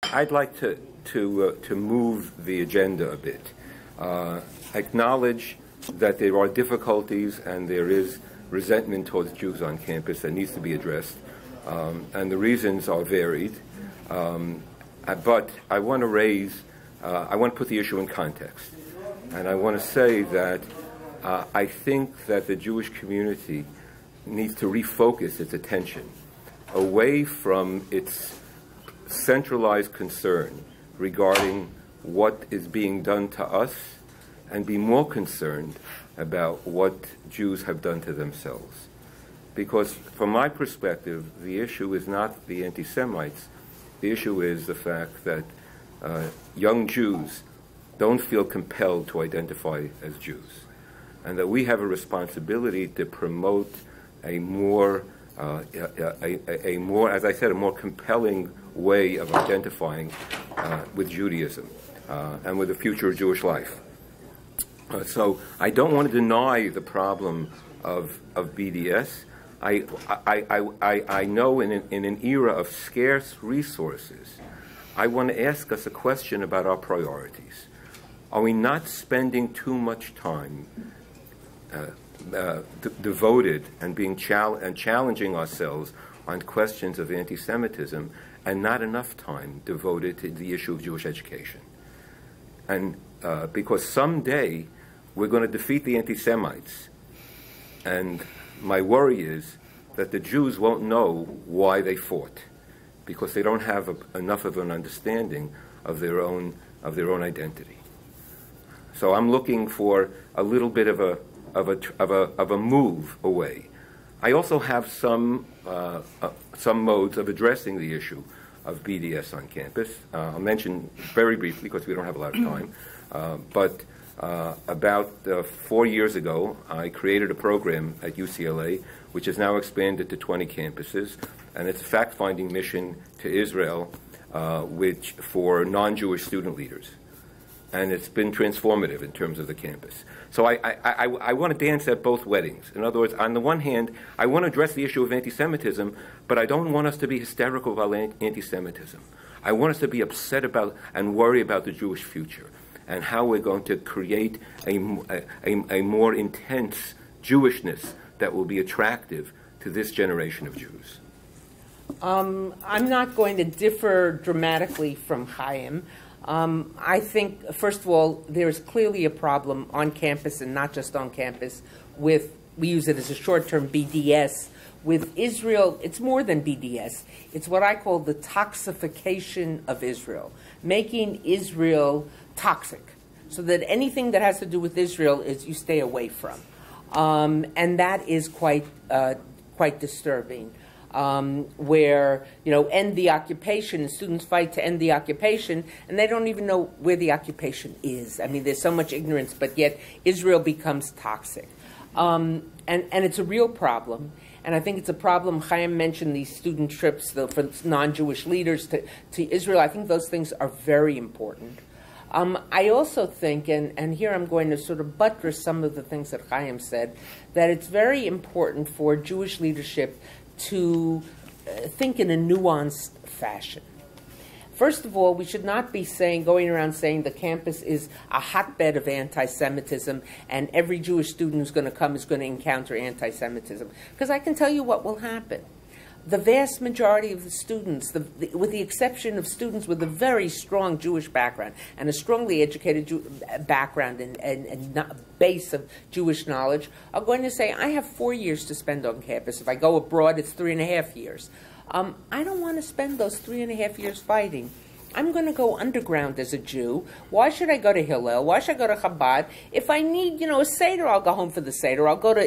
I'd like to move the agenda a bit. Acknowledge that there are difficulties and there is resentment towards Jews on campus that needs to be addressed, and the reasons are varied. But I want to put the issue in context, and I want to say that I think that the Jewish community needs to refocus its attention away from its centralized concern regarding what is being done to us and be more concerned about what Jews have done to themselves. Because from my perspective, the issue is not the anti-Semites. The issue is the fact that young Jews don't feel compelled to identify as Jews, and that we have a responsibility to promote a more, as I said, a more compelling way of identifying with Judaism and with the future of Jewish life. So I don't want to deny the problem of BDS. I know in an era of scarce resources, I want to ask us a question about our priorities. Are we not spending too much time devoted and challenging ourselves on questions of anti-Semitism, and not enough time devoted to the issue of Jewish education? And because someday we're going to defeat the anti-Semites, and my worry is that the Jews won't know why they fought, because they don't have enough of an understanding of their own identity. So I'm looking for a little bit of a move away. I also have some modes of addressing the issue of BDS on campus. I'll mention very briefly because we don't have a lot of time. But about 4 years ago, I created a program at UCLA, which is now expanded to 20 campuses, and it's a fact-finding mission to Israel, for non-Jewish student leaders. And it's been transformative in terms of the campus. So I want to dance at both weddings. In other words, on the one hand, I want to address the issue of anti-Semitism, but I don't want us to be hysterical about anti-Semitism. I want us to be upset about and worry about the Jewish future and how we're going to create a more intense Jewishness that will be attractive to this generation of Jews. I'm not going to differ dramatically from Chaim. I think, first of all, there is clearly a problem on campus and not just on campus with, we use it as a short-term BDS. With Israel, it's more than BDS. It's what I call the toxification of Israel, making Israel toxic, so that anything that has to do with Israel is you stay away from. And that is quite disturbing. Where, end the occupation, and students fight to end the occupation, and they don't even know where the occupation is. I mean, there's so much ignorance, but yet Israel becomes toxic. And it's a real problem, and I think it's a problem. Chaim mentioned these student trips for non-Jewish leaders to Israel. I think those things are very important. I also think, and here I'm going to sort of buttress some of the things that Chaim said, that it's very important for Jewish leadership to think in a nuanced fashion. First of all, we should not be going around saying the campus is a hotbed of anti-Semitism and every Jewish student who's going to come is going to encounter anti-Semitism. Because I can tell you what will happen. The vast majority of the students, with the exception of students with a very strong Jewish background and a strongly educated background and base of Jewish knowledge, are going to say, I have 4 years to spend on campus. If I go abroad, it's 3.5 years. I don't want to spend those 3.5 years fighting. I'm going to go underground as a Jew. Why should I go to Hillel? Why should I go to Chabad? If I need, a Seder, I'll go home for the Seder. I'll go to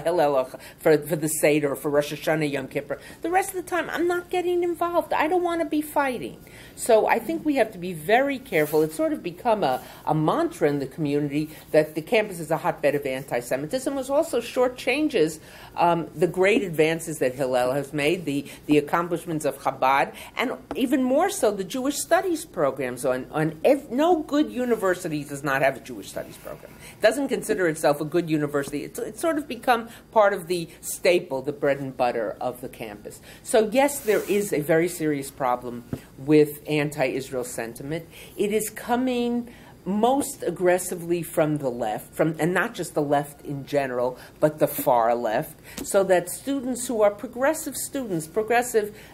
Hillel for the Seder, or for Rosh Hashanah, Yom Kippur. The rest of the time, I'm not getting involved. I don't want to be fighting. So I think we have to be very careful. It's sort of become a mantra in the community that the campus is a hotbed of anti-Semitism. Was also shortchanges the great advances that Hillel has made, the accomplishments of Chabad, and even more so the Jewish studies programs no good university does not have a Jewish studies program. It doesn't consider itself a good university. It's sort of become part of the staple, the bread and butter of the campus. So yes, there is a very serious problem with anti-Israel sentiment. It is coming most aggressively from the left, and not just the left in general, but the far left, so that students who are progressive students,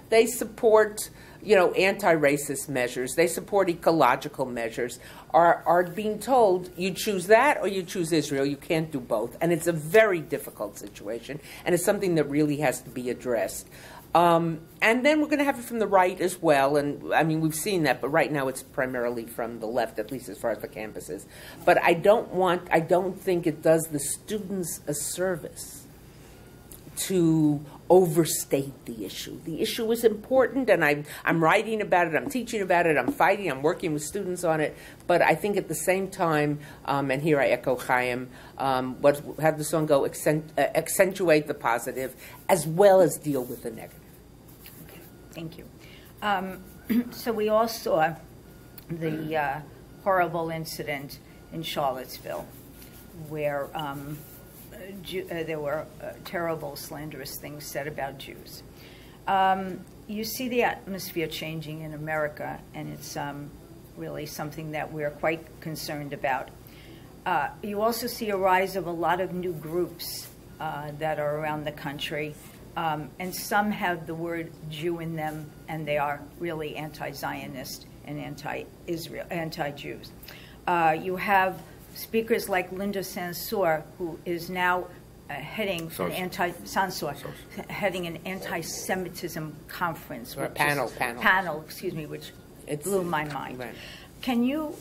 they support, anti-racist measures, they support ecological measures, are being told, you choose that or you choose Israel, you can't do both. And it's a very difficult situation, and it's something that really has to be addressed. And then we're going to have it from the right as well, and I mean, we've seen that, but right now it's primarily from the left, at least as far as the campus is. But I don't think it does the students a service to overstate the issue. The issue is important, and I'm writing about it, I'm teaching about it, I'm fighting, I'm working with students on it, but I think at the same time, and here I echo Chaim, have the song go, accentuate the positive as well as deal with the negative. Okay, thank you. So we all saw the horrible incident in Charlottesville where there were terrible, slanderous things said about Jews. You see the atmosphere changing in America, and it's really something that we're quite concerned about. You also see a rise of a lot of new groups that are around the country, and some have the word Jew in them, and they are really anti-Zionist and anti-Israel, anti-Jews. You have speakers like Linda Sansour, who is now heading an anti-Semitism conference, or panel, which blew my mind. Right. Can you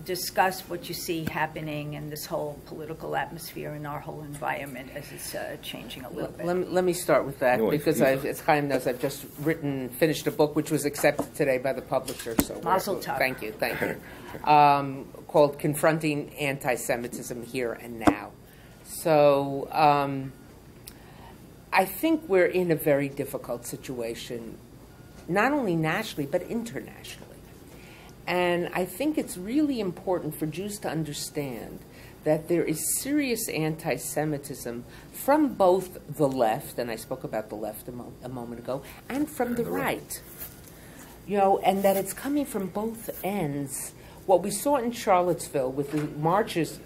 discuss what you see happening in this whole political atmosphere in our whole environment as it's changing a little bit? Let me start with that, because as Chaim knows, I've just finished a book which was accepted today by the publisher. So Mazel tov. Thank you. Called Confronting Anti-Semitism Here and Now. So I think we're in a very difficult situation, not only nationally, but internationally. And I think it's really important for Jews to understand that there is serious anti-Semitism from both the left, and I spoke about the left a moment ago, and from the right. And that it's coming from both ends. What we saw in Charlottesville with the marchers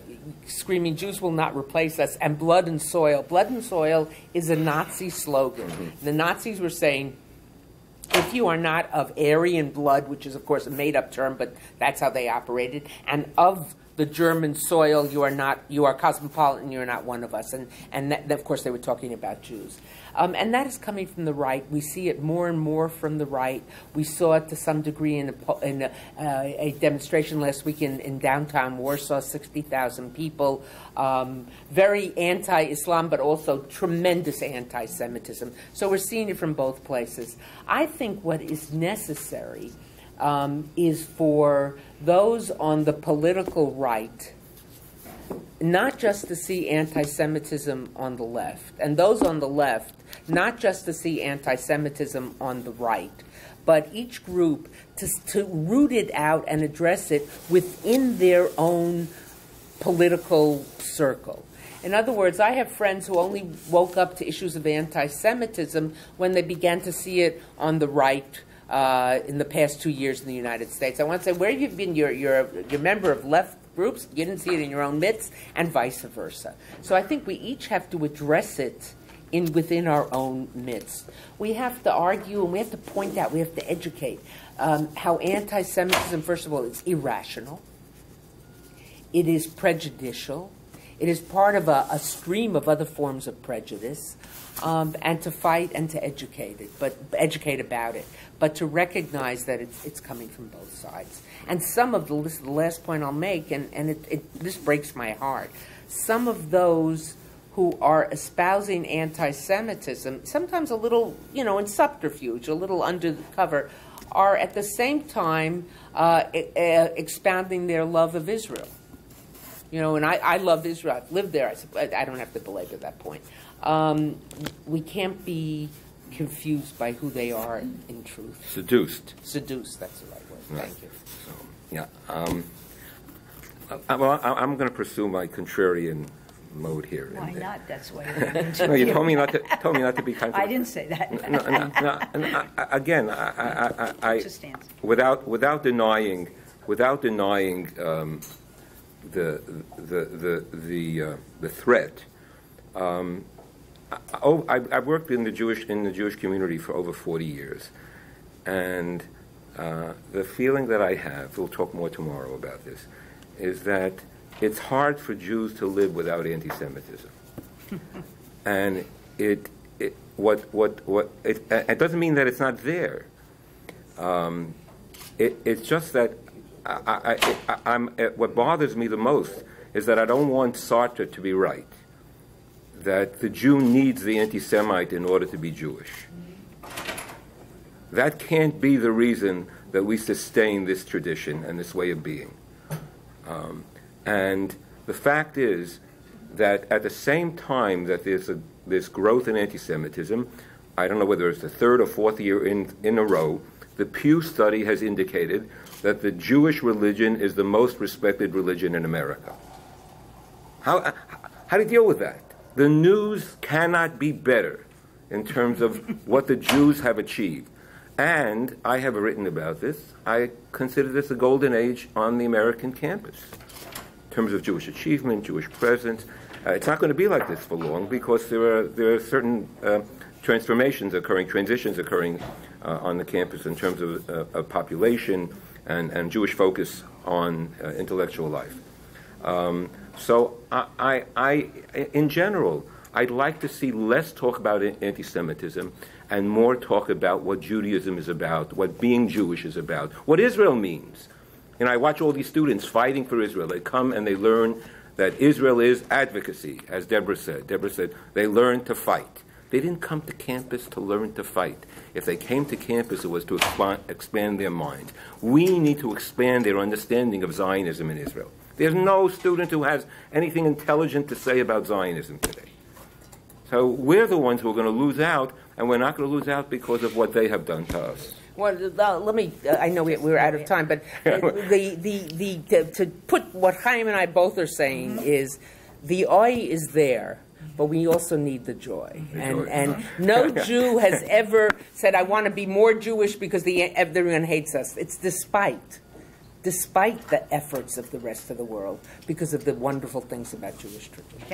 screaming, Jews will not replace us, and blood and soil. Blood and soil is a Nazi slogan. Mm-hmm. The Nazis were saying, if you are not of Aryan blood, which is, of course, a made-up term, but that's how they operated, and of the German soil, you are cosmopolitan, you are not one of us. And that, of course, they were talking about Jews. And that is coming from the right. We see it more and more from the right. We saw it to some degree in a demonstration last week in downtown Warsaw, 60,000 people. Very anti-Islam, but also tremendous anti-Semitism. So we're seeing it from both places. I think what is necessary is for those on the political right not just to see anti-Semitism on the left, and those on the left not just to see anti-Semitism on the right, but each group to root it out and address it within their own political circle. In other words, I have friends who only woke up to issues of anti-Semitism when they began to see it on the right in the past 2 years in the United States. I want to say, where you've been, you're a member of left groups, you didn't see it in your own midst, and vice versa. So I think we each have to address it within our own midst. We have to argue and we have to point out, we have to educate how anti-Semitism, first of all, is irrational. It is prejudicial. It is part of a stream of other forms of prejudice, and to fight and to educate about it, but to recognize that it's coming from both sides. And some of the last point I'll make, and this breaks my heart, some of those who are espousing anti-Semitism, sometimes a little, in subterfuge, a little under the cover, are at the same time expounding their love of Israel. And I love Israel. I've lived there. I don't have to belabor that point. We can't be confused by who they are in truth. Seduced. Seduced, that's the right word. Right. Thank you. So, yeah. Well, I'm going to pursue my contrarian mode here. Why not? That's why No, you told me not to be contrarian. I didn't say that. Again, Just answer. without denying the threat. I've worked in the Jewish community for over 40 years, and the feeling that I have, we'll talk more tomorrow about this, is that it's hard for Jews to live without anti-Semitism, and it doesn't mean that it's not there. It's just that what bothers me the most is that I don't want Sartre to be right, that the Jew needs the anti-Semite in order to be Jewish. That can't be the reason that we sustain this tradition and this way of being. And the fact is that at the same time that there's this growth in anti-Semitism, I don't know whether it's the third or fourth year in a row, the Pew study has indicated that the Jewish religion is the most respected religion in America. How do you deal with that? The news cannot be better in terms of what the Jews have achieved. And I have written about this. I consider this a golden age on the American campus in terms of Jewish achievement, Jewish presence. It's not going to be like this for long because there are certain transitions occurring on the campus in terms of population and Jewish focus on intellectual life. So in general, I'd like to see less talk about anti-Semitism and more talk about what Judaism is about, what being Jewish is about, what Israel means. And I watch all these students fighting for Israel. They come and they learn that Israel is advocacy, as Deborah said. Deborah said they learn to fight. They didn't come to campus to learn to fight. If they came to campus, it was to expand their minds. We need to expand their understanding of Zionism in Israel. There's no student who has anything intelligent to say about Zionism today. So we're the ones who are going to lose out, and we're not going to lose out because of what they have done to us. Well, let me. I know we're out of time, but to put what Chaim and I both are saying is, the oi is there, but we also need the joy. And no Jew has ever said, "I want to be more Jewish because everyone hates us." It's despite the efforts of the rest of the world, because of the wonderful things about Jewish tradition.